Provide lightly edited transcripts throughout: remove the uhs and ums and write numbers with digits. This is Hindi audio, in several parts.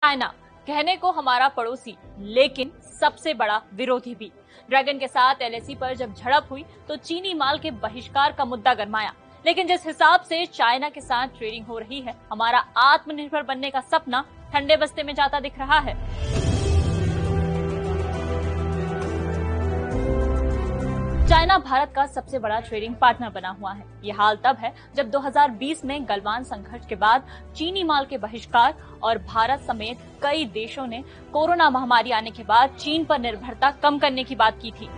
चाइना कहने को हमारा पड़ोसी, लेकिन सबसे बड़ा विरोधी भी। ड्रैगन के साथ एलएसी पर जब झड़प हुई तो चीनी माल के बहिष्कार का मुद्दा गरमाया। लेकिन जिस हिसाब से चाइना के साथ ट्रेडिंग हो रही है, हमारा आत्मनिर्भर बनने का सपना ठंडे बस्ते में जाता दिख रहा है। चाइना भारत का सबसे बड़ा ट्रेडिंग पार्टनर बना हुआ है। ये हाल तब है जब 2020 में गलवान संघर्ष के बाद चीनी माल के बहिष्कार और भारत समेत कई देशों ने कोरोना महामारी आने के बाद चीन पर निर्भरता कम करने की बात की थी।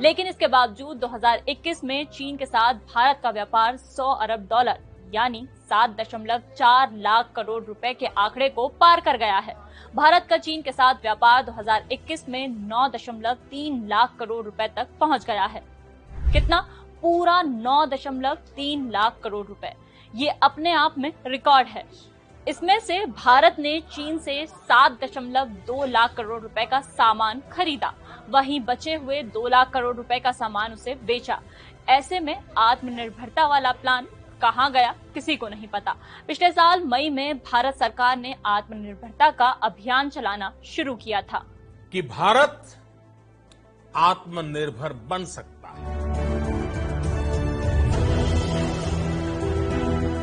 लेकिन इसके बावजूद 2021 में चीन के साथ भारत का व्यापार 100 अरब डॉलर यानी 7.4 लाख करोड़ रुपए के आंकड़े को पार कर गया है। भारत का चीन के साथ व्यापार 2021 में 9.3 लाख करोड़ रुपए तक पहुंच गया है। कितना? पूरा 9.3 लाख करोड़ रुपए। ये अपने आप में रिकॉर्ड है। इसमें से भारत ने चीन से 7.2 लाख करोड़ रुपए का सामान खरीदा, वहीं बचे हुए 2 लाख करोड़ रुपए का सामान उसे बेचा। ऐसे में आत्मनिर्भरता वाला प्लान कहां गया, किसी को नहीं पता। पिछले साल मई में भारत सरकार ने आत्मनिर्भरता का अभियान चलाना शुरू किया था कि भारत आत्मनिर्भर बन सकता है।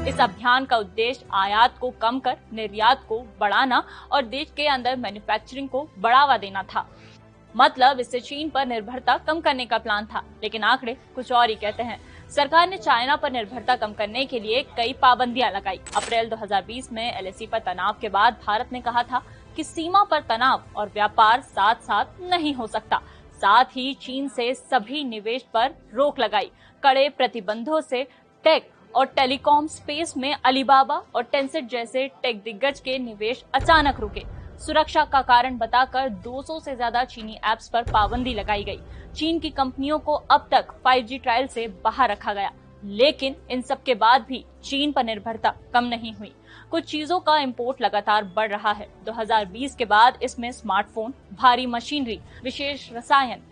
इस अभियान का उद्देश्य आयात को कम कर निर्यात को बढ़ाना और देश के अंदर मैन्युफैक्चरिंग को बढ़ावा देना था। मतलब इससे चीन पर निर्भरता कम करने का प्लान था। लेकिन आंकड़े कुछ और ही कहते हैं। सरकार ने चाइना पर निर्भरता कम करने के लिए कई पाबंदियां लगाई। अप्रैल 2020 में एलएसी पर तनाव के बाद भारत ने कहा था कि सीमा पर तनाव और व्यापार साथ साथ नहीं हो सकता। साथ ही चीन से सभी निवेश पर रोक लगाई। कड़े प्रतिबंधों से टेक और टेलीकॉम स्पेस में अलीबाबा और टेंसेंट जैसे टेक दिग्गज के निवेश अचानक रुके। सुरक्षा का कारण बताकर 200 से ज्यादा चीनी ऐप्स पर पाबंदी लगाई गई। चीन की कंपनियों को अब तक 5G ट्रायल से बाहर रखा गया। लेकिन इन सब के बाद भी चीन पर निर्भरता कम नहीं हुई। कुछ चीजों का इंपोर्ट लगातार बढ़ रहा है। 2020 के बाद इसमें स्मार्टफोन, भारी मशीनरी, विशेष रसायन,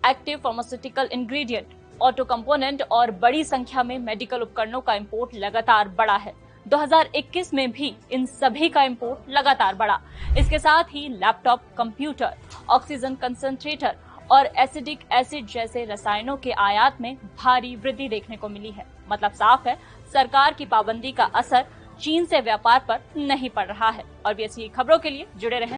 active pharmaceutical ingredient, auto component और बड़ी संख्या में मेडिकल उपकरणों का इंपोर्ट लगातार बढ़ा है। 2021 में भी इन सभी का इंपोर्ट लगातार बढ़ा। इसके साथ ही लैपटॉप, कंप्यूटर, ऑक्सीजन कंसंट्रेटर और एसिडिक एसिड जैसे रसायनों के आयात में भारी वृद्धि देखने को मिली है। मतलब साफ है, सरकार की पाबंदी का असर चीन से व्यापार पर नहीं पड़ रहा है। और भी ऐसी खबरों के लिए जुड़े रहें।